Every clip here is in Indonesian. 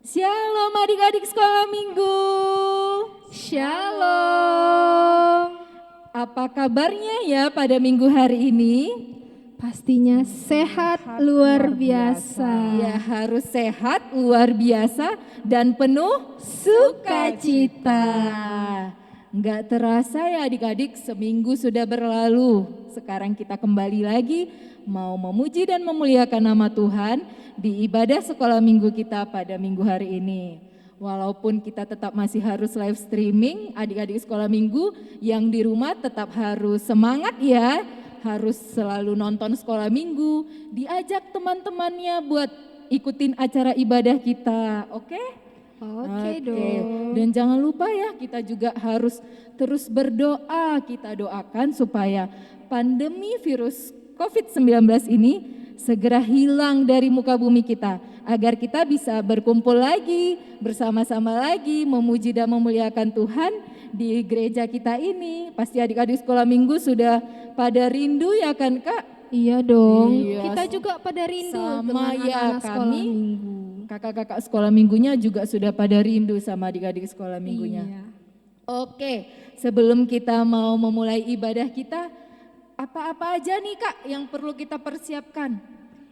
Shalom adik-adik sekolah minggu. Shalom. Apa kabarnya ya pada minggu hari ini? Pastinya sehat luar biasa. Ya harus sehat, luar biasa dan penuh sukacita. Nggak terasa ya adik-adik, seminggu sudah berlalu. Sekarang kita kembali lagi mau memuji dan memuliakan nama Tuhan di ibadah sekolah minggu kita pada minggu hari ini. Walaupun kita tetap masih harus live streaming, adik-adik sekolah minggu yang di rumah tetap harus semangat ya, harus selalu nonton sekolah minggu, diajak teman-temannya buat ikutin acara ibadah kita, oke? Oke dong. Dan jangan lupa ya, kita juga harus terus berdoa, kita doakan supaya pandemi virus COVID-19 ini segera hilang dari muka bumi kita, agar kita bisa berkumpul lagi, bersama-sama lagi, memuji dan memuliakan Tuhan di gereja kita ini. Pasti adik-adik sekolah minggu sudah pada rindu ya kan Kak? Iya dong. Iya. Kita juga pada rindu Sama dengan ya, anak-anak sekolah kami minggu. kakak-kakak sekolah minggunya juga sudah pada rindu sama adik-adik sekolah minggunya. Iya. Oke, sebelum kita mau memulai ibadah kita, apa-apa aja nih Kak yang perlu kita persiapkan?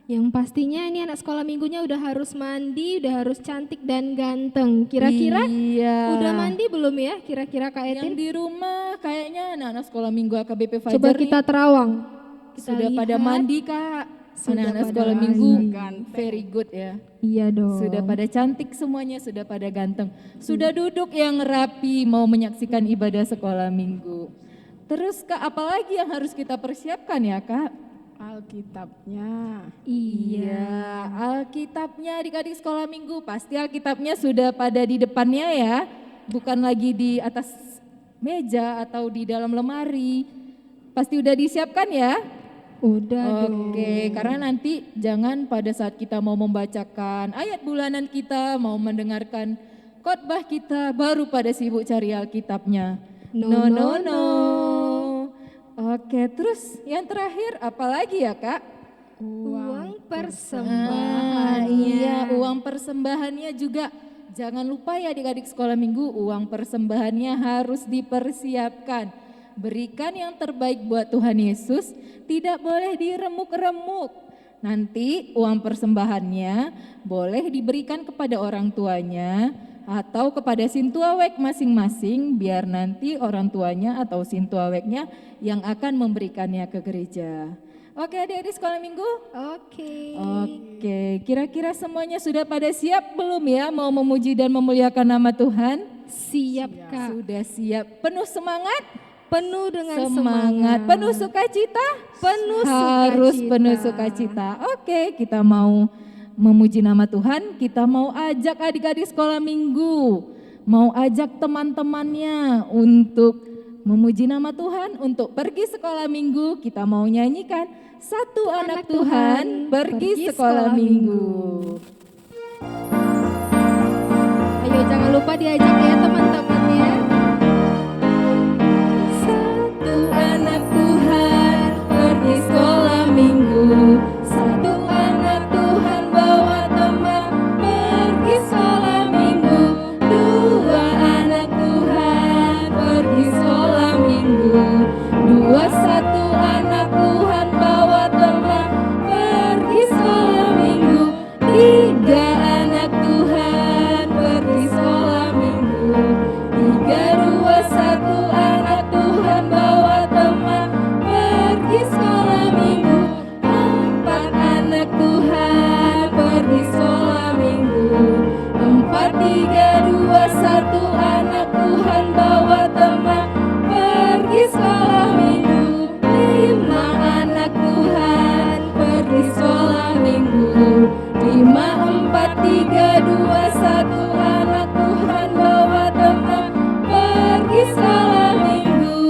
Yang pastinya ini anak sekolah minggunya udah harus mandi, udah harus cantik dan ganteng. Kira-kira Iya. udah mandi belum ya? Kira-kira Kak Yang Etin? di rumah kayaknya anak-anak sekolah minggu AKBP Fajar Coba kita nih terawang. Kita sudah pada lihat. mandi Kak. Sudah Anak-anak pada sekolah mandi. minggu very good ya. Iya dong. Sudah pada cantik semuanya, sudah pada ganteng. Sudah duduk yang rapi mau menyaksikan ibadah sekolah minggu. Terus Kak, apalagi yang harus kita persiapkan ya Kak? Alkitabnya. Iya, Alkitabnya adik-adik sekolah minggu, pasti Alkitabnya sudah pada di depannya ya. Bukan lagi di atas meja atau di dalam lemari. Pasti udah disiapkan ya? Udah dong. Oke, karena nanti jangan pada saat kita mau membacakan ayat bulanan kita, mau mendengarkan khotbah kita, baru pada sibuk cari Alkitabnya. No, no, no. Oke, terus yang terakhir apa lagi ya Kak? Uang persembahan. Iya, uang persembahannya juga jangan lupa ya adik-adik sekolah minggu, uang persembahannya harus dipersiapkan. Berikan yang terbaik buat Tuhan Yesus, tidak boleh diremuk-remuk. Nanti uang persembahannya boleh diberikan kepada orang tuanya atau kepada sintuawek masing-masing, biar nanti orang tuanya atau sintuaweknya yang akan memberikannya ke gereja. Oke adik-adik sekolah minggu? Oke. Oke, kira-kira semuanya sudah pada siap belum ya mau memuji dan memuliakan nama Tuhan? Siap Kak. Sudah siap, penuh semangat? Penuh dengan Semangat, penuh sukacita? Penuh Harus sukacita. penuh sukacita. Oke, kita mau memuji nama Tuhan, kita mau ajak adik-adik sekolah minggu, mau ajak teman-temannya untuk memuji nama Tuhan, untuk pergi sekolah minggu. Kita mau nyanyikan Satu Anak Tuhan pergi sekolah minggu. Ayo jangan lupa diajak ya teman-temannya. Satu anak Tuhan pergi sekolah minggu. Satu anak Tuhan bawa teman pergi sekolah minggu. Dua anak Tuhan pergi sekolah minggu. Dua satu anak Tuhan bawa teman pergi sekolah minggu. Tiga anak Tuhan pergi sekolah minggu. Tiga dua satu anak Tuhan bawa teman pergi sekolah minggu. Empat anak Tuhan pergi sekolah minggu. Empat tiga dua satu anak Tuhan bawa teman pergi sekolah minggu. Lima anak Tuhan pergi sekolah minggu. Lima empat tiga dua satu anak Tuhan bawa teman pergi sekolah minggu.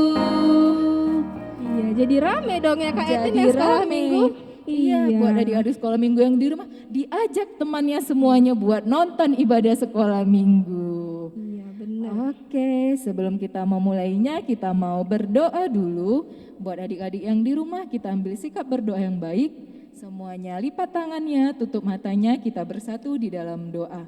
Iya, jadi rame dong ya Kak Etin Jadi yang sekolah rame. minggu. Iya, buat adik-adik sekolah minggu yang di rumah, diajak temannya semuanya buat nonton ibadah sekolah minggu. Iya benar. Oke, sebelum kita memulainya, kita mau berdoa dulu. Buat adik-adik yang di rumah, kita ambil sikap berdoa yang baik. Semuanya lipat tangannya, tutup matanya, kita bersatu di dalam doa.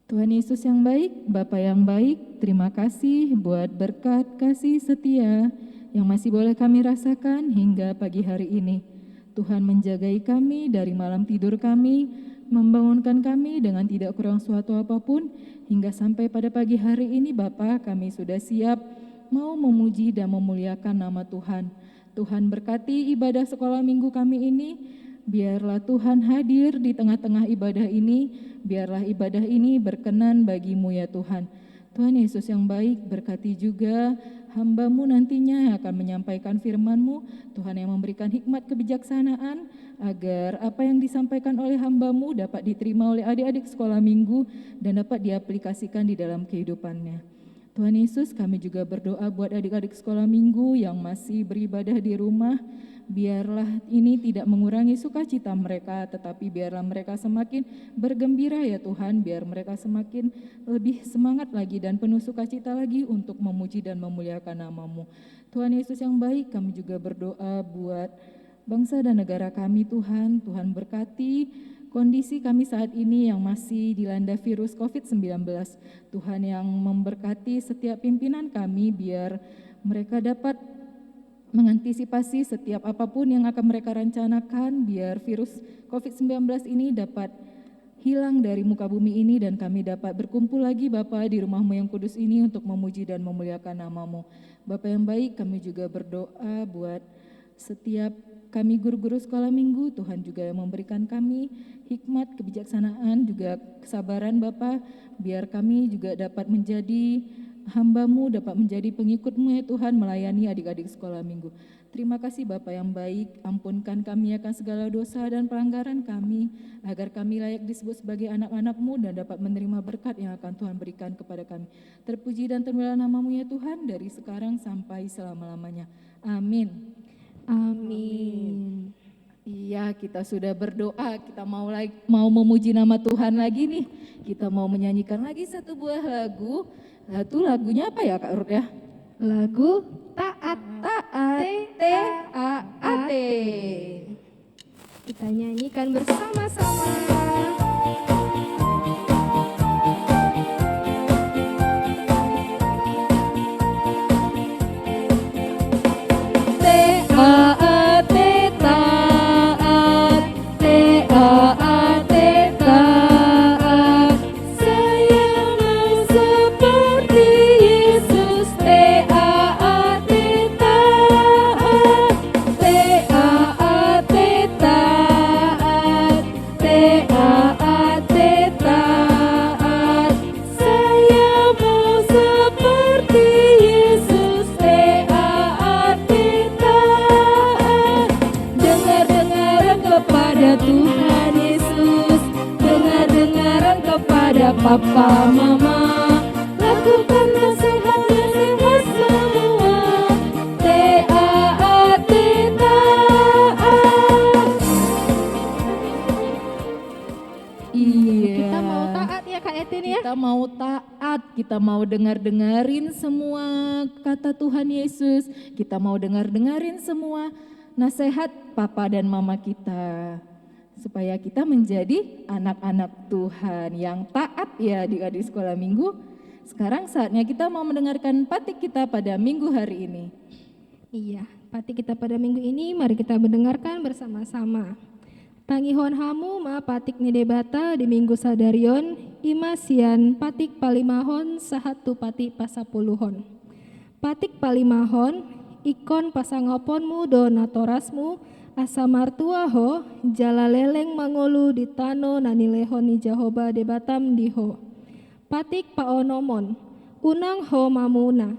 Tuhan Yesus yang baik, Bapa yang baik, terima kasih buat berkat kasih setia yang masih boleh kami rasakan hingga pagi hari ini. Tuhan menjagai kami dari malam tidur kami, membangunkan kami dengan tidak kurang suatu apapun, hingga sampai pada pagi hari ini Bapa, kami sudah siap mau memuji dan memuliakan nama Tuhan. Tuhan berkati ibadah sekolah minggu kami ini, biarlah Tuhan hadir di tengah-tengah ibadah ini, biarlah ibadah ini berkenan bagimu ya Tuhan. Tuhan Yesus yang baik, berkati juga hamba-Mu nantinya yang akan menyampaikan firman-Mu, Tuhan yang memberikan hikmat kebijaksanaan, agar apa yang disampaikan oleh hamba-Mu dapat diterima oleh adik-adik sekolah minggu dan dapat diaplikasikan di dalam kehidupannya. Tuhan Yesus, kami juga berdoa buat adik-adik sekolah minggu yang masih beribadah di rumah, biarlah ini tidak mengurangi sukacita mereka, tetapi biarlah mereka semakin bergembira ya Tuhan, biar mereka semakin lebih semangat lagi dan penuh sukacita lagi untuk memuji dan memuliakan nama-Mu. Tuhan Yesus yang baik, kami juga berdoa buat bangsa dan negara kami Tuhan, Tuhan berkati kondisi kami saat ini yang masih dilanda virus COVID-19. Tuhan yang memberkati setiap pimpinan kami biar mereka dapat mengantisipasi setiap apapun yang akan mereka rencanakan, biar virus COVID-19 ini dapat hilang dari muka bumi ini dan kami dapat berkumpul lagi Bapa di rumah-Mu yang kudus ini untuk memuji dan memuliakan nama-Mu. Bapa yang baik, kami juga berdoa buat setiap kami guru-guru sekolah minggu, Tuhan juga yang memberikan kami hikmat, kebijaksanaan, juga kesabaran Bapa, biar kami juga dapat menjadi hamba-Mu, dapat menjadi pengikut-Mu ya Tuhan, melayani adik-adik sekolah minggu. Terima kasih Bapa yang baik, ampunkan kami akan segala dosa dan pelanggaran kami, agar kami layak disebut sebagai anak-anak-Mu dan dapat menerima berkat yang akan Tuhan berikan kepada kami. Terpuji dan termulialah nama-Mu ya Tuhan, dari sekarang sampai selama-lamanya. Amin. Amin. Iya, kita sudah berdoa, kita mau memuji nama Tuhan lagi nih. Kita mau menyanyikan lagi satu buah lagu. Itu lagunya apa ya Kak Ruth ya? Lagu Taat, T-A-A-T. kita nyanyikan bersama-sama. Taat, taat, T-A-A-T, taat. Saya mau seperti Yesus, T-A-A-T, taat. T-A-A-T, taat. T-A-A-T, taat. Saya mau seperti Yesus, T-A-A-T, taat. Dengar-dengaran kepada Tuhan Yesus, dengar-dengaran kepada Papa Mama, lakukan nasihat-nasihat semua, T-A-A-T, taat. Iya. Kita mau taat ya Kak Etin ya. Kita mau taat, kita mau dengar-dengarin semua kata Tuhan Yesus, kita mau dengar-dengarin semua nasihat Papa dan Mama kita, supaya kita menjadi anak-anak Tuhan yang taat ya di sekolah minggu. Sekarang saatnya kita mau mendengarkan patik kita pada minggu hari ini. Iya, patik kita pada minggu ini mari kita mendengarkan bersama-sama. Tangihon hamu ma patik ni debata di minggu sadarion imasian patik palimahon sahatu patik pasapuluhon. Patik palimahon ikon pasangoponmu donatorasmu asa martuaho jalaleleng mangolu di tano nanilehon ni Jahoba debatam diho. Patik paonomon unang ho mamuna.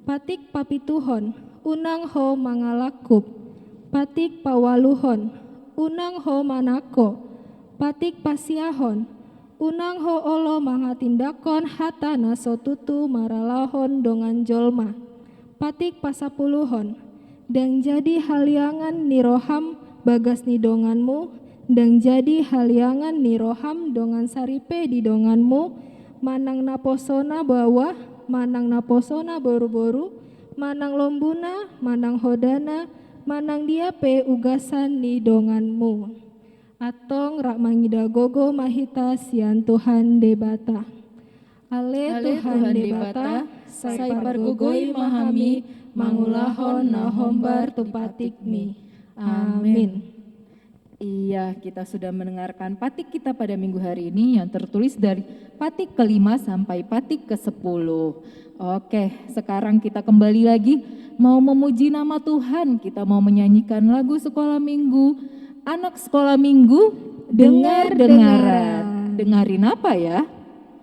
Patik papituhon unang ho mangalakup. Patik pawaluhon unang ho manako. Patik pasiahon unang ho olo mangatindakon hatana sotutu maralahon dongan jolma. Patik pasapuluhon dang jadi haliangan niroham bagas ni donganmu, dang jadi haliangan niroham dongan saripe di donganmu, manang naposona bawah, manang naposona boru-boru, manang lombuna, manang hodana, manang diape ugasan ni donganmu. Atong rak mangida gogo mahita sian Tuhan debata. Ale Tuhan debata, sai pargogoi mahami, mangulahon na hombar tu patikmi. Amin. Iya, kita sudah mendengarkan patik kita pada minggu hari ini yang tertulis dari patik ke-5 sampai patik ke-10. Oke, sekarang kita kembali lagi mau memuji nama Tuhan. Kita mau menyanyikan lagu sekolah minggu. Anak sekolah minggu, dengar-dengaran. Dengarin apa ya?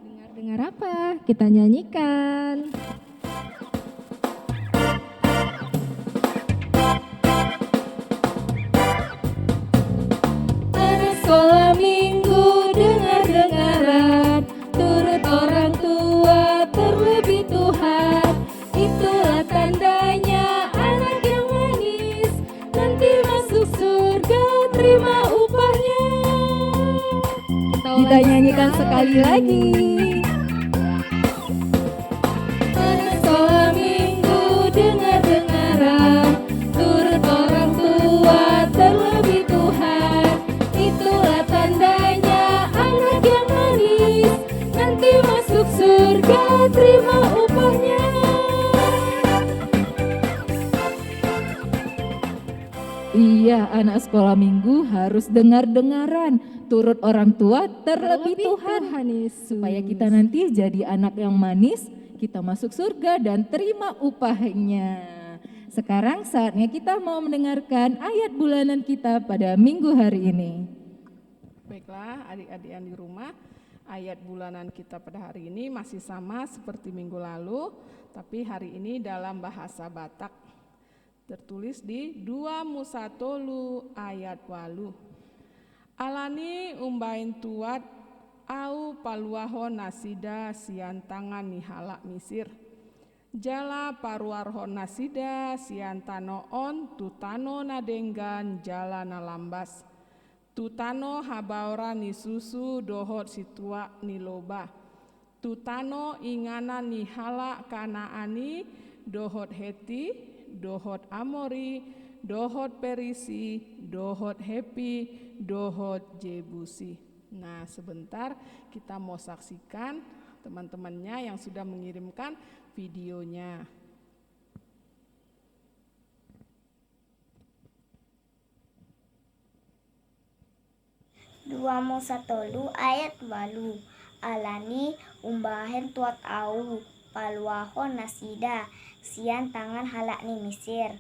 Dengar-dengar apa? Kita nyanyikan. Anak sekolah minggu, dengar-dengaran. Turut orang tua, terlebih Tuhan. Itulah tandanya anak yang manis. Nanti masuk surga, terima upahnya. Kita nyanyikan sekali lagi. Anak sekolah minggu, dengar-dengaran. Turut orang tua, terlebih Tuhan. Itulah tandanya anak yang manis. Nanti masuk surga, terima upahnya. Iya, anak sekolah minggu harus dengar-dengaran, turut orang tua, terlebih Tuhan. Yesus. Supaya kita nanti jadi anak yang manis, kita masuk surga dan terima upahnya. Sekarang saatnya kita mau mendengarkan ayat bulanan kita pada minggu hari ini. Baiklah adik-adik yang di rumah, ayat bulanan kita pada hari ini masih sama seperti minggu lalu, tapi hari ini dalam bahasa Batak. Tertulis di 2 Musa tolu ayat 8. Alani umbain tuat au paluahon nasida sian tangan nihala Misir. Jala paruarhon nasida sian tanoon tutano nadenggan jala nalambas. Tutano habaora ni susu dohot situa niloba. Tutano ingana nihala kanaani dohot heti, dohot Amori, dohot Perisi, dohot Hepi, dohot Jebusi. Nah, sebentar kita mau saksikan teman-temannya yang sudah mengirimkan videonya. Dua Musa tolu ayat 8. Alani umbahen tuat au paluahon nasida sian tangan halak ni Misir.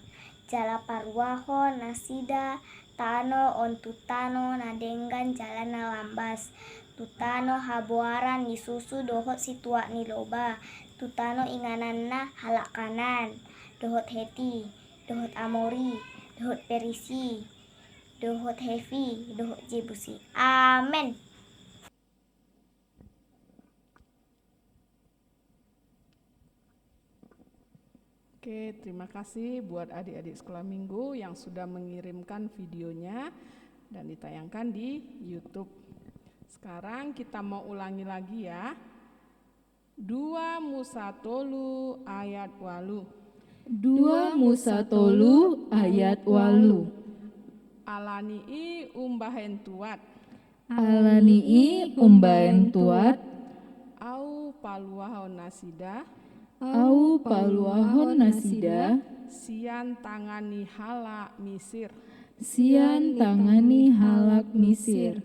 Jala paruahon nasida tano on tutano nadenggan jalan nalambas. Tutano habuaran ni susu dohot situa ni loba. Tutano ingananna halak kanan. Dohot Heti, dohot Amori, dohot Perisi, dohot Hefi, dohot Jebusi. Amin. Oke, terima kasih buat adik-adik sekolah minggu yang sudah mengirimkan videonya dan ditayangkan di YouTube. Sekarang kita mau ulangi lagi ya. 2 Musa tolu ayat 8. 2 Musa tolu ayat 8. Alanii umbahen tuat Alanii umbaen tuat au paluahon nasida au paluahon nasida sian tangani hala Misir. sian tangani halak Misir.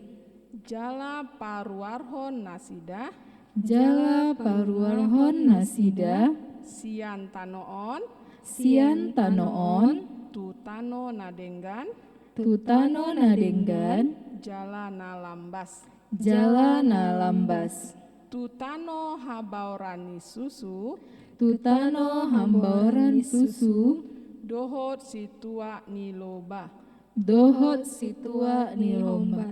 Jala paruarhon nasida Jala paruarhon nasida sian tanoon sian tanoon tutano nadenggan tutano nadenggan jala nalambas. jala nalambas. Tutano habaurani susu Tutano hambaoran susu dohot situa niloba. dohot situa nilomba.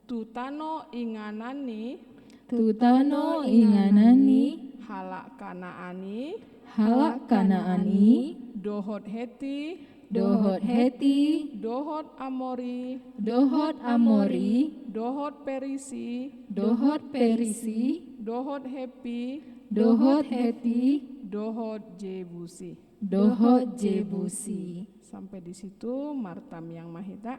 Tutano inganani Tutano inganani halak kanaani halak Kanaani dohot Heti dohot Heti dohot Amori dohot Amori dohot Perisi dohot Perisi dohot Hepi dohot Heti dohot Jebusi. dohot Jebusi. Sampai di situ Martam yang Mahita.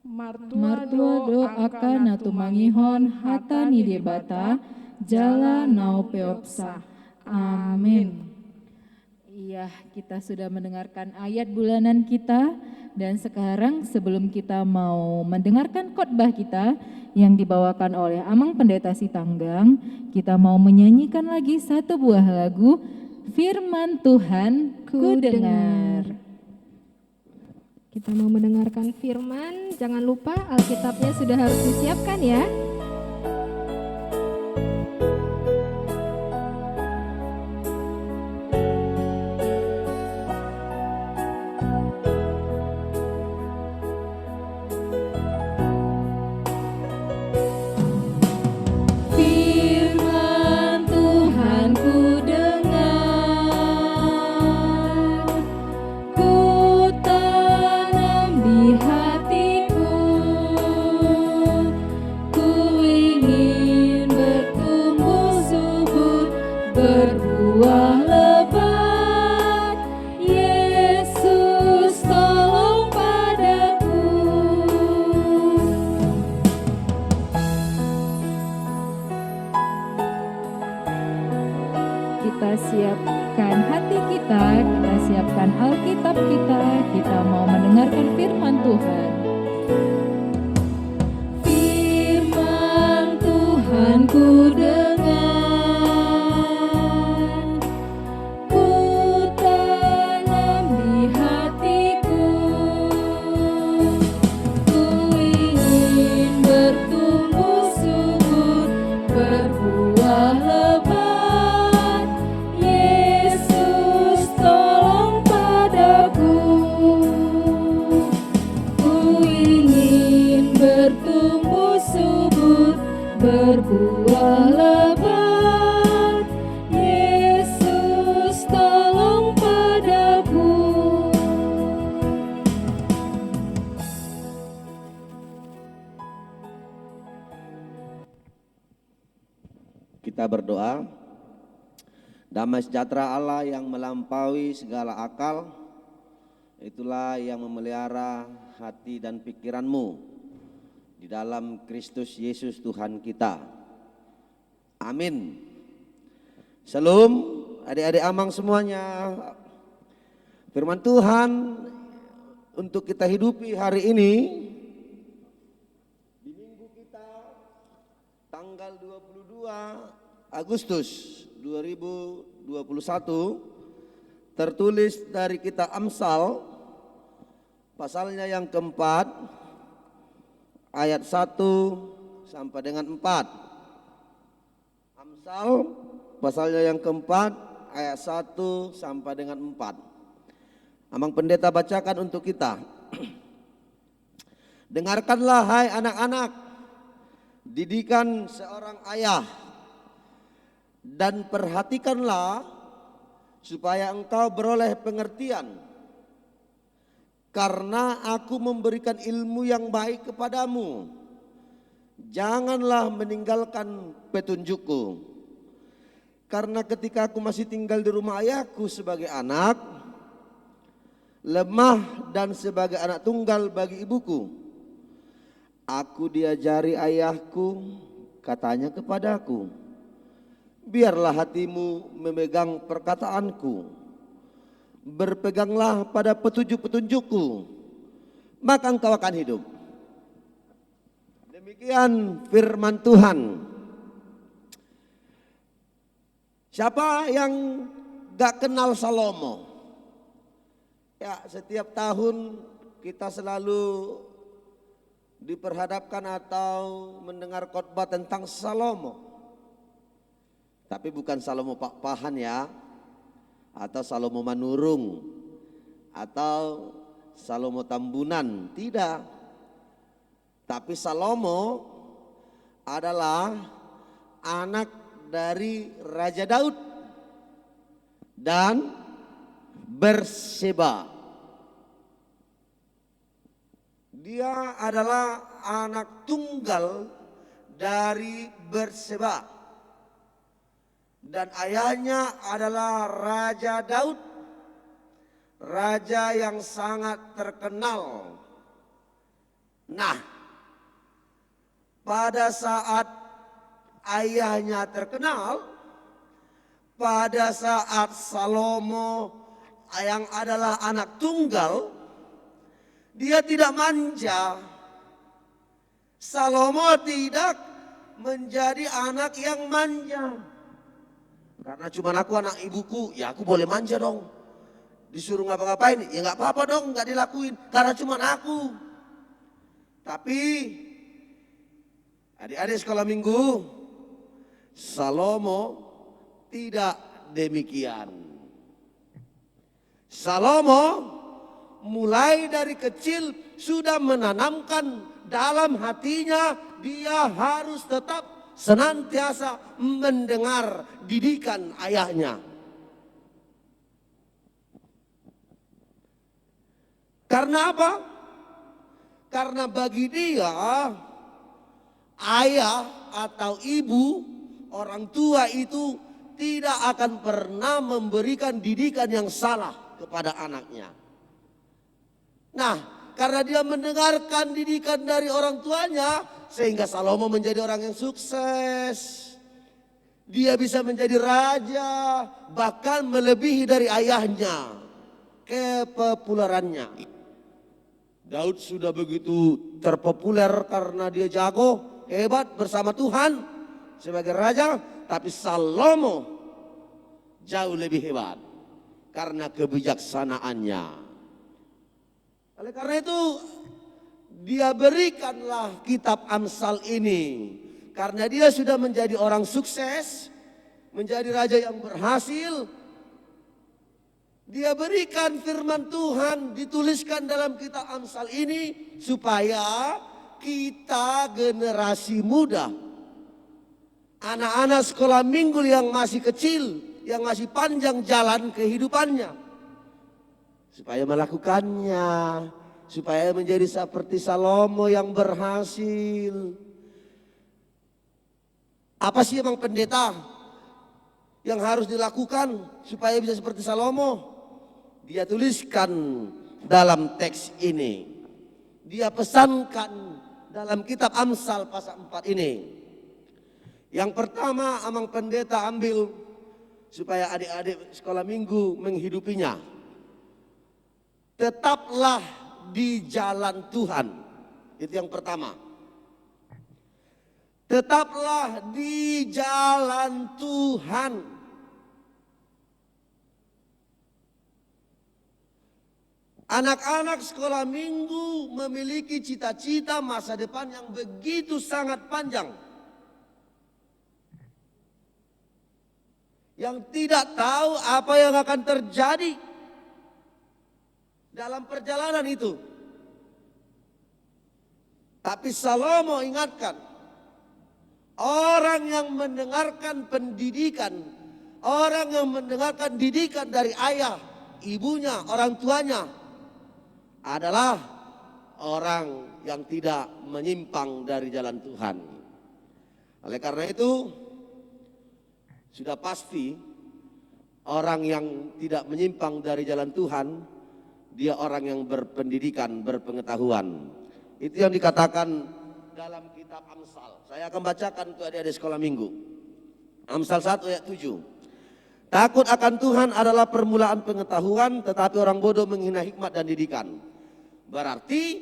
Martua do akan atu mangihon hatani debata jala nau peopsa. Amin. Iya, kita sudah mendengarkan ayat bulanan kita dan sekarang sebelum kita mau mendengarkan khotbah kita yang dibawakan oleh Amang Pendeta Sitanggang, kita mau menyanyikan lagi satu buah lagu Firman Tuhan ku dengar. Kita mau mendengarkan firman, jangan lupa Alkitabnya sudah harus disiapkan ya. Firman Tuhan ku dengar, ku tanam di hatiku, ku ingin bertumbuh subur, berbuah lebat. Yesus tolong padaku. Kita siapkan hati kita siapkan Alkitab kita mau mendengarkan firman Tuhan. Firman Tuhan ku dengar, ku tanam di hatiku, ku ingin bertumbuh subur, berbuah lebat. Yesus tolong padaku, ku ingin bertumbuh subur, berbuah lebat. Yesus tolong padaku. Kita berdoa. Damai sejahtera Allah yang melampaui segala akal, itulah yang memelihara hati dan pikiranmu di dalam Kristus Yesus Tuhan kita. Amin. Shalom adik-adik Amang semuanya. Firman Tuhan untuk kita hidupi hari ini di minggu kita tanggal 22 Agustus 2021 tertulis dari kitab Amsal pasalnya yang keempat ayat 1 sampai dengan 4. Amsal pasalnya yang keempat ayat 1 sampai dengan 4. Amang Pendeta bacakan untuk kita. Dengarkanlah hai anak-anak didikan seorang ayah, dan perhatikanlah supaya engkau beroleh pengertian, karena aku memberikan ilmu yang baik kepadamu. Janganlah meninggalkan petunjukku, karena ketika aku masih tinggal di rumah ayahku sebagai anak, lemah dan sebagai anak tunggal bagi ibuku, aku diajari ayahku, katanya kepadaku, biarlah hatimu memegang perkataanku, berpeganglah pada petunjuk-petunjukku, maka engkau akan hidup. Demikian firman Tuhan. Siapa yang gak kenal Salomo? Ya, setiap tahun kita selalu diperhadapkan atau mendengar khotbah tentang Salomo. Tapi bukan Salomo Pak-Pahan ya, atau Salomo Manurung, atau Salomo Tambunan, tidak. Tapi Salomo adalah anak dari Raja Daud dan Berseba. Dia adalah anak tunggal dari Berseba. Dan ayahnya adalah Raja Daud, raja yang sangat terkenal Nah, pada saat ayahnya terkenal, pada saat Salomo yang adalah anak tunggal, dia tidak manja. Salomo tidak menjadi anak yang manja. Karena cuma aku anak ibuku, ya aku boleh manja dong. Disuruh ngapa-ngapain, ya nggak apa-apa dong, nggak dilakuin. Karena cuma aku. Tapi adik-adik sekolah minggu, Salomo tidak demikian. Salomo mulai dari kecil sudah menanamkan dalam hatinya dia harus tetap senantiasa mendengar didikan ayahnya. Karena apa? Karena bagi dia ayah atau ibu, orang tua itu tidak akan pernah memberikan didikan yang salah kepada anaknya. Nah, karena dia mendengarkan didikan dari orang tuanya, sehingga Salomo menjadi orang yang sukses. Dia bisa menjadi raja, bahkan melebihi dari ayahnya kepopulerannya. Daud sudah begitu terpopuler karena dia jago, hebat bersama Tuhan sebagai raja. Tapi Salomo jauh lebih hebat karena kebijaksanaannya. Oleh karena itu dia berikanlah kitab Amsal ini. Karena dia sudah menjadi orang sukses, menjadi raja yang berhasil. Dia berikan firman Tuhan dituliskan dalam kitab Amsal ini supaya kita generasi muda, anak-anak sekolah minggu yang masih kecil, yang masih panjang jalan kehidupannya, supaya melakukannya, supaya menjadi seperti Salomo yang berhasil. Apa sih emang pendeta yang harus dilakukan supaya bisa seperti Salomo? Dia tuliskan dalam teks ini. Dia pesankan dalam kitab Amsal pasal 4 ini. Yang pertama amang pendeta ambil supaya adik-adik sekolah minggu menghidupinya. Tetaplah di jalan Tuhan. Itu yang pertama. Tetaplah di jalan Tuhan. Anak-anak sekolah minggu memiliki cita-cita masa depan yang begitu sangat panjang. Yang tidak tahu apa yang akan terjadi dalam perjalanan itu. Tapi Salomo ingatkan, orang yang mendengarkan pendidikan, orang yang mendengarkan didikan dari ayah, ibunya, orang tuanya, adalah orang yang tidak menyimpang dari jalan Tuhan. Oleh karena itu, sudah pasti orang yang tidak menyimpang dari jalan Tuhan, dia orang yang berpendidikan, berpengetahuan. Itu yang dikatakan dalam kitab Amsal. Saya akan bacakan untuk adik-adik sekolah minggu. Amsal 1 ayat 7. Takut akan Tuhan adalah permulaan pengetahuan, tetapi orang bodoh menghina hikmat dan didikan. Berarti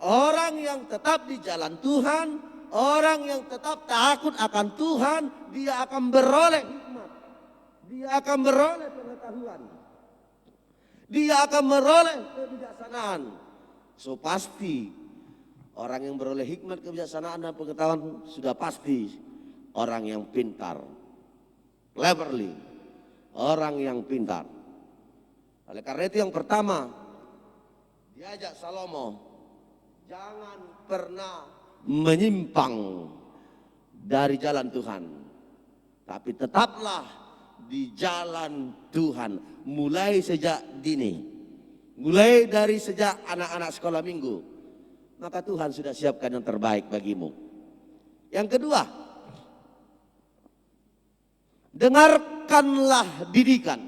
orang yang tetap di jalan Tuhan, orang yang tetap takut akan Tuhan, dia akan beroleh hikmat. Dia akan beroleh pengetahuan. Dia akan beroleh kebijaksanaan. So pasti orang yang beroleh hikmat, kebijaksanaan dan pengetahuan sudah pasti orang yang pintar. Cleverly, orang yang pintar. Oleh karena itu yang pertama, diajak Salomo, jangan pernah menyimpang dari jalan Tuhan. Tapi tetaplah di jalan Tuhan, mulai sejak dini. Mulai dari sejak anak-anak sekolah minggu. Maka Tuhan sudah siapkan yang terbaik bagimu. Yang kedua, dengarkanlah didikan.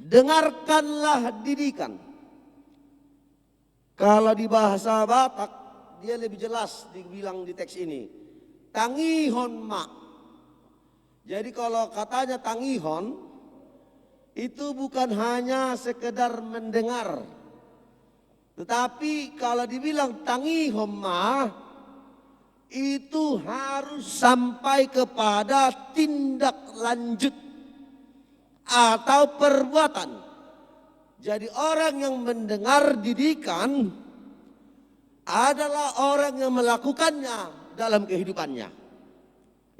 Dengarkanlah didikan. Kalau di bahasa Batak, dia lebih jelas dibilang di teks ini. Tangihon mak. Jadi kalau katanya tangihon, itu bukan hanya sekedar mendengar. Tetapi kalau dibilang tangihon mak, itu harus sampai kepada tindak lanjut atau perbuatan. Jadi orang yang mendengar didikan adalah orang yang melakukannya dalam kehidupannya.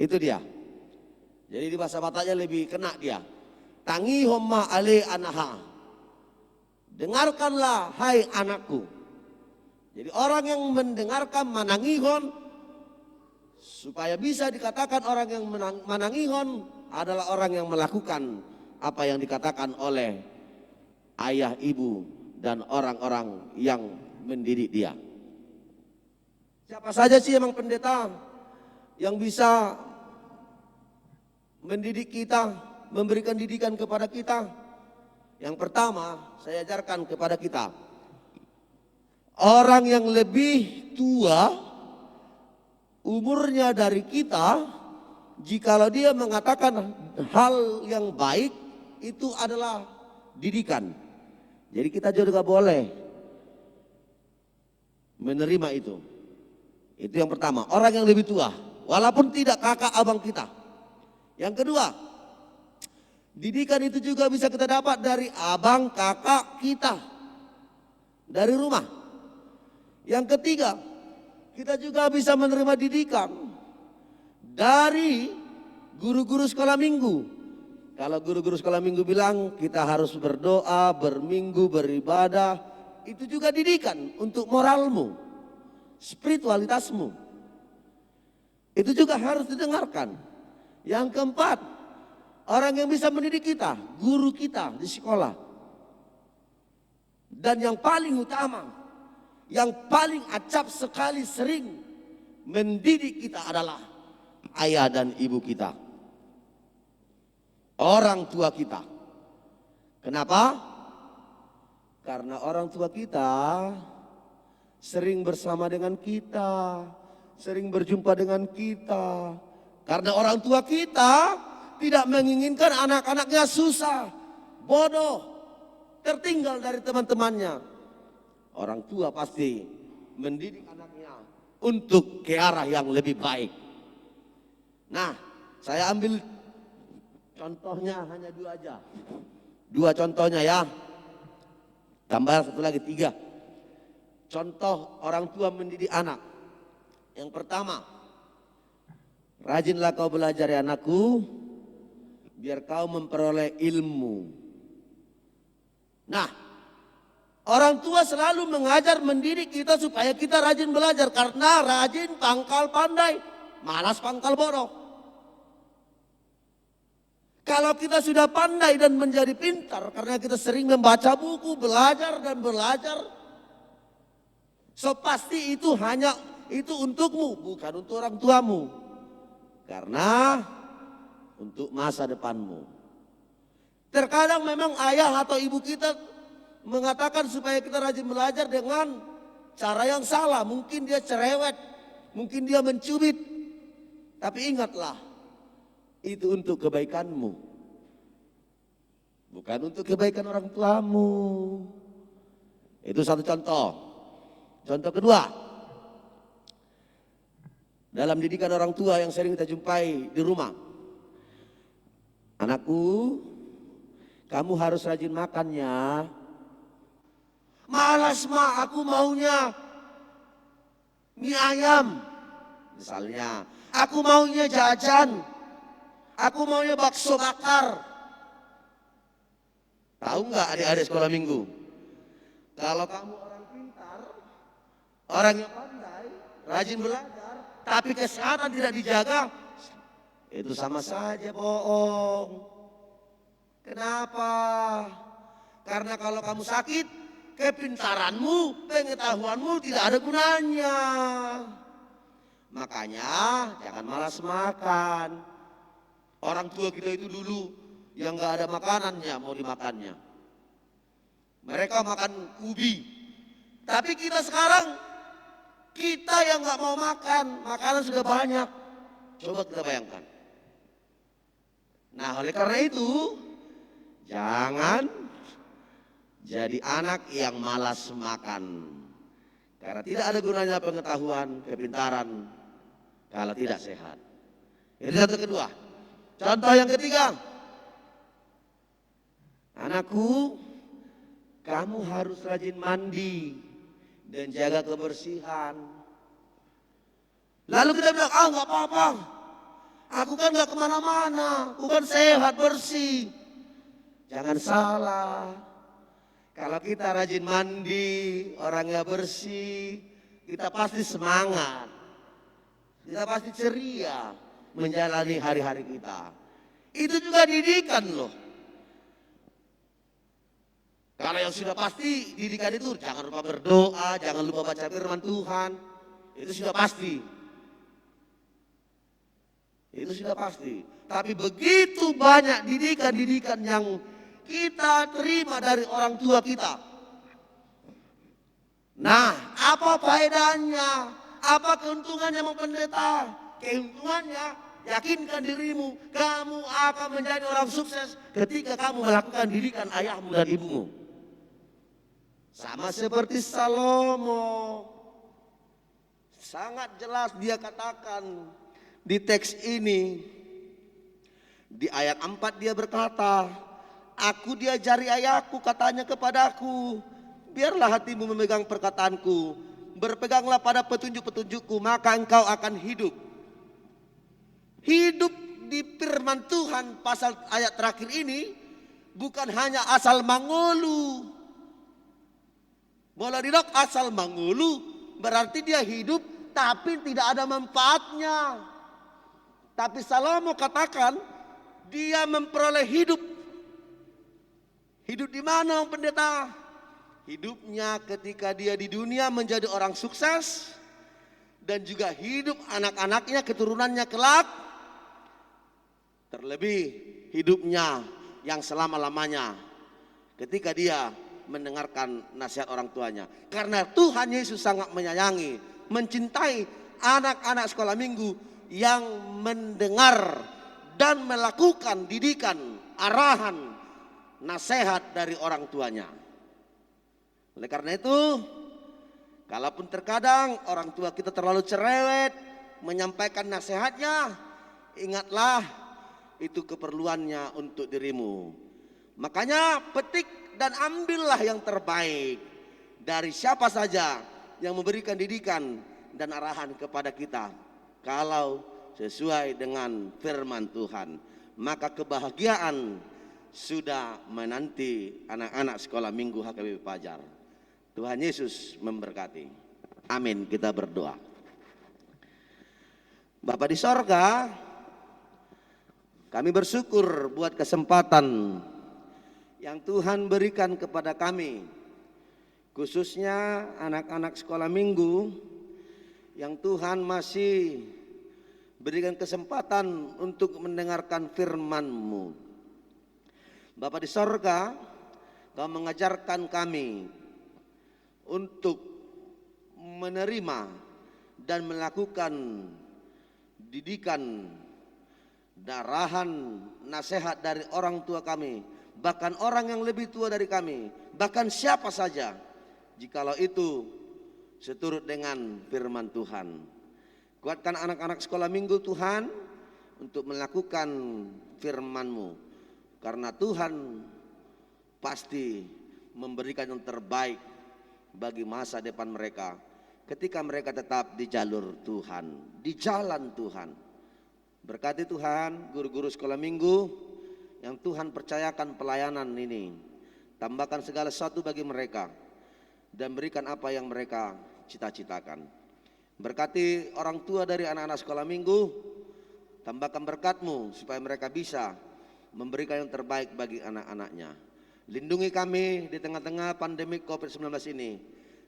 Itu dia. Jadi di bahasa Bataknya lebih kena dia. Tangihon ma ale anaha. Dengarkanlah hai anakku. Jadi orang yang mendengarkan manangihon, supaya bisa dikatakan orang yang manangihon adalah orang yang melakukan apa yang dikatakan oleh ayah, ibu, dan orang-orang yang mendidik dia. Siapa saja sih emang pendeta yang bisa mendidik kita, memberikan didikan kepada kita? Yang pertama saya ajarkan kepada kita, orang yang lebih tua umurnya dari kita, jikalau dia mengatakan hal yang baik, itu adalah didikan. Jadi kita juga boleh menerima itu. Itu yang pertama, orang yang lebih tua, walaupun tidak kakak abang kita. Yang kedua, didikan itu juga bisa kita dapat dari abang kakak kita, dari rumah. Yang ketiga, kita juga bisa menerima didikan dari guru-guru sekolah minggu. Kalau guru-guru sekolah minggu bilang kita harus berdoa, berminggu, beribadah, itu juga didikan untuk moralmu, spiritualitasmu. Itu juga harus didengarkan. Yang keempat, orang yang bisa mendidik kita, guru kita di sekolah. Dan yang paling utama, yang paling acap sekali sering mendidik kita adalah ayah dan ibu kita. Orang tua kita. Kenapa? Karena orang tua kita sering bersama dengan kita, sering berjumpa dengan kita. Karena orang tua kita tidak menginginkan anak-anaknya susah, bodoh, tertinggal dari teman-temannya. Orang tua pasti mendidik anaknya untuk ke arah yang lebih baik. Nah, saya ambil contohnya hanya dua aja. Dua contohnya ya. Tambah satu lagi, 3. Contoh orang tua mendidik anak. Yang pertama, rajinlah kau belajar ya anakku, biar kau memperoleh ilmu. Nah, orang tua selalu mengajar, mendidik kita supaya kita rajin belajar. Karena rajin pangkal pandai, malas pangkal bodoh. Kalau kita sudah pandai dan menjadi pintar karena kita sering membaca buku, belajar dan belajar, so pasti itu hanya itu untukmu, bukan untuk orang tuamu. Karena untuk masa depanmu. Terkadang memang ayah atau ibu kita mengatakan supaya kita rajin belajar dengan cara yang salah. Mungkin dia cerewet, mungkin dia mencubit. Tapi ingatlah, itu untuk kebaikanmu, bukan untuk kebaikan orang tuamu. Itu satu contoh. Contoh kedua, dalam didikan orang tua yang sering kita jumpai di rumah. Anakku, kamu harus rajin makannya. Malas mak, aku maunya mie ayam. Misalnya, aku maunya jajan. Aku maunya bakso bakar. Tahu nggak adik-adik sekolah minggu? Kalau kamu orang pintar, orang yang pandai, rajin belajar, tapi kesehatan tidak dijaga, itu sama saja bohong. Kenapa? Karena kalau kamu sakit, kepintaranmu, pengetahuanmu tidak ada gunanya. Makanya jangan malas makan. Orang tua kita itu dulu yang gak ada makanannya mau dimakannya. Mereka makan ubi, Tapi kita sekarang, kita yang nggak mau makan, makanan sudah banyak. Coba kita bayangkan. Nah, oleh karena itu, jangan jadi anak yang malas makan. Karena tidak ada gunanya pengetahuan, kepintaran kalau tidak sehat. Itu satu kedua. Contoh yang ketiga. Anakku, kamu harus rajin mandi dan jaga kebersihan. Lalu kita bilang, nggak apa-apa. Aku kan nggak kemana-mana, aku kan sehat, bersih. Jangan salah. Kalau kita rajin mandi, orangnya bersih, kita pasti semangat. Kita pasti ceria menjalani hari-hari kita. Itu juga didikan loh. Kalau yang sudah pasti didikan itu jangan lupa berdoa, jangan lupa baca firman Tuhan. Itu sudah pasti. Itu sudah pasti. Tapi begitu banyak didikan-didikan yang kita terima dari orang tua kita. Nah, apa faedahnya? Apa keuntungannya pendeta? Keuntungannya, yakinkan dirimu, kamu akan menjadi orang sukses ketika kamu melakukan didikan ayahmu dan ibumu. Sama seperti Salomo. Sangat jelas dia katakan di teks ini. Di ayat 4 dia berkata, aku diajari ayahku, katanya kepadaku, biarlah hatimu memegang perkataanku, berpeganglah pada petunjuk-petunjukku, maka engkau akan hidup. Hidup di firman Tuhan pasal ayat terakhir ini bukan hanya asal mangulu. Boleh didok asal mangulu berarti dia hidup tapi tidak ada manfaatnya. Tapi Salomo katakan dia memperoleh hidup. Hidup di mana pendeta? Hidupnya ketika dia di dunia menjadi orang sukses dan juga hidup anak-anaknya, keturunannya kelak. Terlebih hidupnya yang selama-lamanya ketika dia mendengarkan nasihat orang tuanya. Karena Tuhan Yesus sangat menyayangi, mencintai anak-anak sekolah minggu yang mendengar dan melakukan didikan, arahan, nasihat dari orang tuanya. Oleh karena itu, kalaupun terkadang orang tua kita terlalu cerewet menyampaikan nasihatnya, ingatlah itu keperluannya untuk dirimu. Makanya petik dan ambillah yang terbaik dari siapa saja yang memberikan didikan dan arahan kepada kita. Kalau sesuai dengan firman Tuhan, maka kebahagiaan sudah menanti anak-anak sekolah minggu HKBP Fajar. Tuhan Yesus memberkati. Amin. Kita berdoa. Bapa di sorga, kami bersyukur buat kesempatan yang Tuhan berikan kepada kami, khususnya anak-anak sekolah minggu yang Tuhan masih berikan kesempatan untuk mendengarkan firman-Mu. Bapa di sorga, Kau mengajarkan kami untuk menerima dan melakukan didikan, arahan, nasihat dari orang tua kami, bahkan orang yang lebih tua dari kami, bahkan siapa saja, jikalau itu seturut dengan firman Tuhan. Kuatkan anak-anak sekolah minggu Tuhan untuk melakukan firman-Mu, karena Tuhan pasti memberikan yang terbaik bagi masa depan mereka ketika mereka tetap di jalur Tuhan, di jalan Tuhan. Berkati Tuhan guru-guru sekolah minggu yang Tuhan percayakan pelayanan ini, tambahkan segala sesuatu bagi mereka dan berikan apa yang mereka cita-citakan. Berkati orang tua dari anak-anak sekolah minggu, tambahkan berkat-Mu supaya mereka bisa memberikan yang terbaik bagi anak-anaknya. Lindungi kami di tengah-tengah pandemi COVID-19 ini,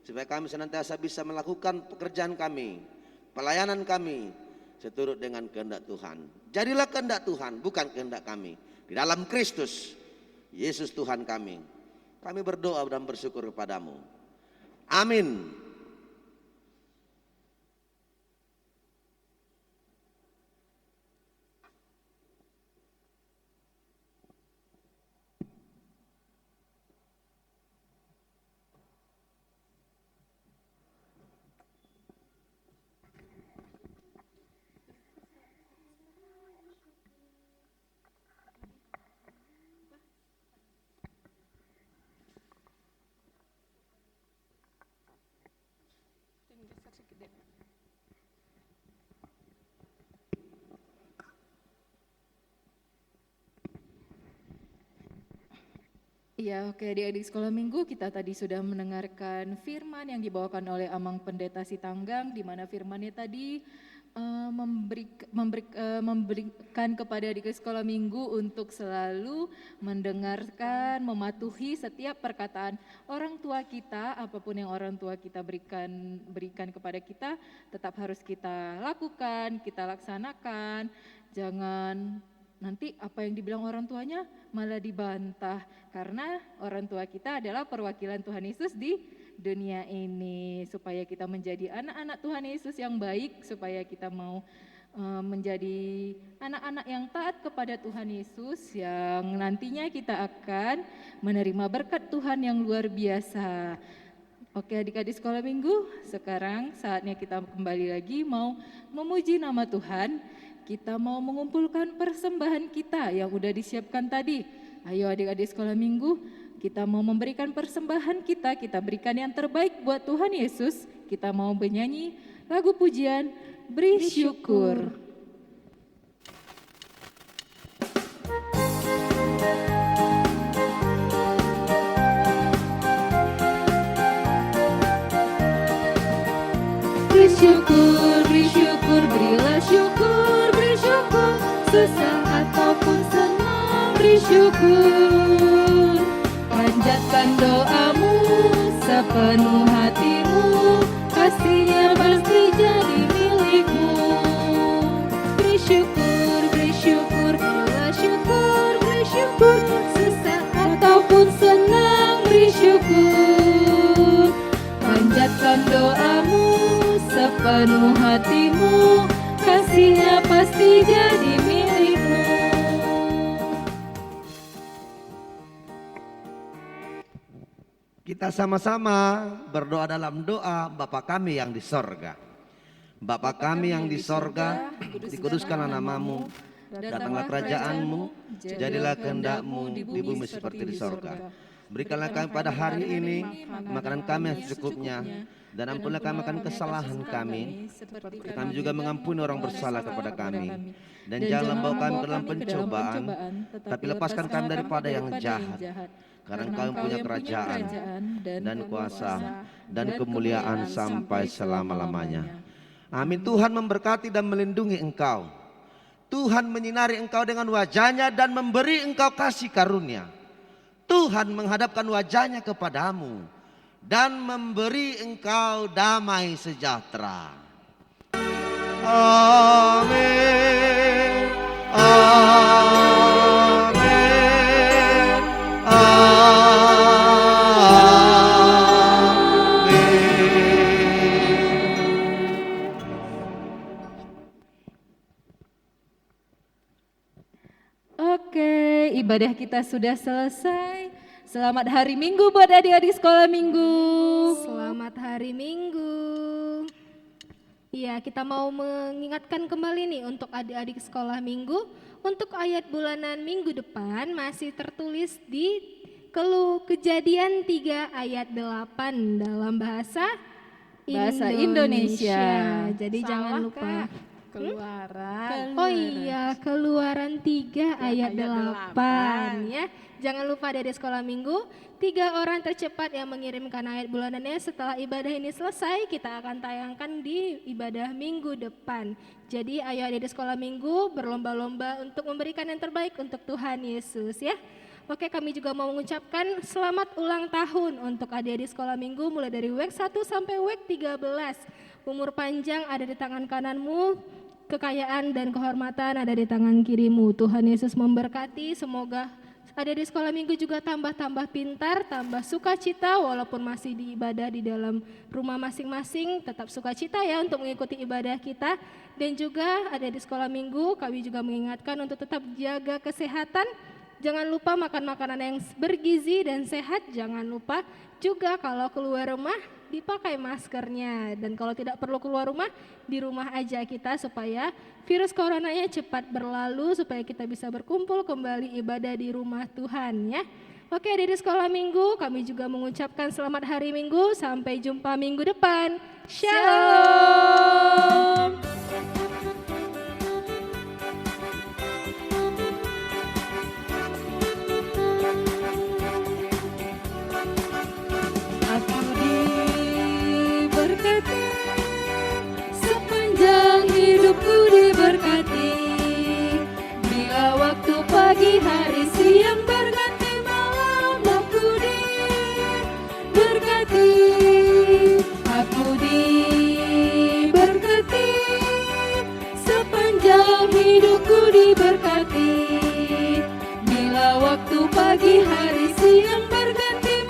supaya kami senantiasa bisa melakukan pekerjaan kami, pelayanan kami seturut dengan kehendak Tuhan. Jadilah kehendak Tuhan, bukan kehendak kami. Di dalam Kristus Yesus Tuhan kami berdoa dan bersyukur kepadamu. Amin. Iya, oke, adik-adik sekolah minggu, kita tadi sudah mendengarkan firman yang dibawakan oleh Amang Pendeta Sitanggang, di mana firmannya tadi memberikan kepada adik sekolah minggu untuk selalu mendengarkan, mematuhi setiap perkataan orang tua kita, apapun yang orang tua kita berikan kepada kita, tetap harus kita lakukan, kita laksanakan, jangan nanti apa yang dibilang orang tuanya malah dibantah, karena orang tua kita adalah perwakilan Tuhan Yesus di dunia ini, supaya kita menjadi anak-anak Tuhan Yesus yang baik, supaya kita mau menjadi anak-anak yang taat kepada Tuhan Yesus, yang nantinya kita akan menerima berkat Tuhan yang luar biasa. Oke, adik-adik sekolah minggu, sekarang saatnya kita kembali lagi mau memuji nama Tuhan. Kita mau mengumpulkan persembahan kita yang udah disiapkan tadi. Ayo adik-adik sekolah minggu, kita mau memberikan persembahan kita berikan yang terbaik buat Tuhan Yesus. Kita mau bernyanyi lagu pujian, Beri Syukur. Beri syukur, berilah syukur, beri syukur, susah ataupun senang, beri syukur. Panjatkan doamu sepenuh hatimu, kasihnya pasti jadi milikmu. Beri syukur, berilah syukur, beri syukur, susah ataupun senang, beri syukur. Panjatkan doamu sepenuh hatimu, kasihnya pasti jadi milikmu. Kita sama-sama berdoa dalam doa Bapa kami yang di sorga. Bapa kami yang di sorga, dikuduskanlah namamu, datanglah kerajaanmu, jadilah kehendakmu di bumi seperti di sorga. Berikanlah kami pada hari ini makanan kami yang secukupnya, dan ampunilah kami akan kesalahan kami, seperti kami juga mengampuni orang bersalah kepada kami. Dan janganlah membawa kami ke dalam pencobaan, tapi lepaskan kami daripada yang jahat. Karena Engkau punya kerajaan dan kuasa dan kemuliaan sampai selama-lamanya. Amin. Tuhan memberkati dan melindungi engkau. Tuhan menyinari engkau dengan wajahnya dan memberi engkau kasih karunia. Tuhan menghadapkan wajahnya kepadamu dan memberi engkau damai sejahtera. Amin. Amin. Oke, ibadah kita sudah selesai. Selamat hari Minggu buat adik-adik sekolah minggu. Selamat hari Minggu. Iya, kita mau mengingatkan kembali nih untuk adik-adik sekolah minggu, untuk ayat bulanan minggu depan masih tertulis di Kejadian 3 ayat 8 dalam bahasa Indonesia. Jadi jangan lupa. Kak? Keluaran. Oh iya, Keluaran 3 ayat 8 ya. Jangan lupa dari sekolah minggu, 3 orang tercepat yang mengirimkan ayat bulanannya setelah ibadah ini selesai, kita akan tayangkan di ibadah minggu depan. Jadi ayo adik-adik sekolah minggu berlomba-lomba untuk memberikan yang terbaik untuk Tuhan Yesus ya. Oke, kami juga mau mengucapkan selamat ulang tahun untuk adik-adik sekolah minggu mulai dari WEK 1 sampai WEK 13. Umur panjang ada di tangan kananmu, kekayaan dan kehormatan ada di tangan kirimu. Tuhan Yesus memberkati, semoga Ada di sekolah minggu juga tambah pintar, tambah sukacita walaupun masih di ibadah di dalam rumah masing-masing, tetap sukacita ya untuk mengikuti ibadah kita. Dan juga ada di sekolah minggu kami juga mengingatkan untuk tetap jaga kesehatan. Jangan lupa makan makanan yang bergizi dan sehat, jangan lupa juga kalau keluar rumah dipakai maskernya, dan kalau tidak perlu keluar rumah, di rumah aja kita supaya virus coronanya cepat berlalu, supaya kita bisa berkumpul kembali ibadah di rumah Tuhan ya. Oke, dari sekolah minggu kami juga mengucapkan selamat hari Minggu, sampai jumpa minggu depan. Shalom. Aku diberkati, sepanjang hidupku diberkati. Bila waktu pagi hari siang berganti malam, aku diberkati. Aku diberkati, sepanjang hidupku diberkati. Bila waktu pagi hari siang berganti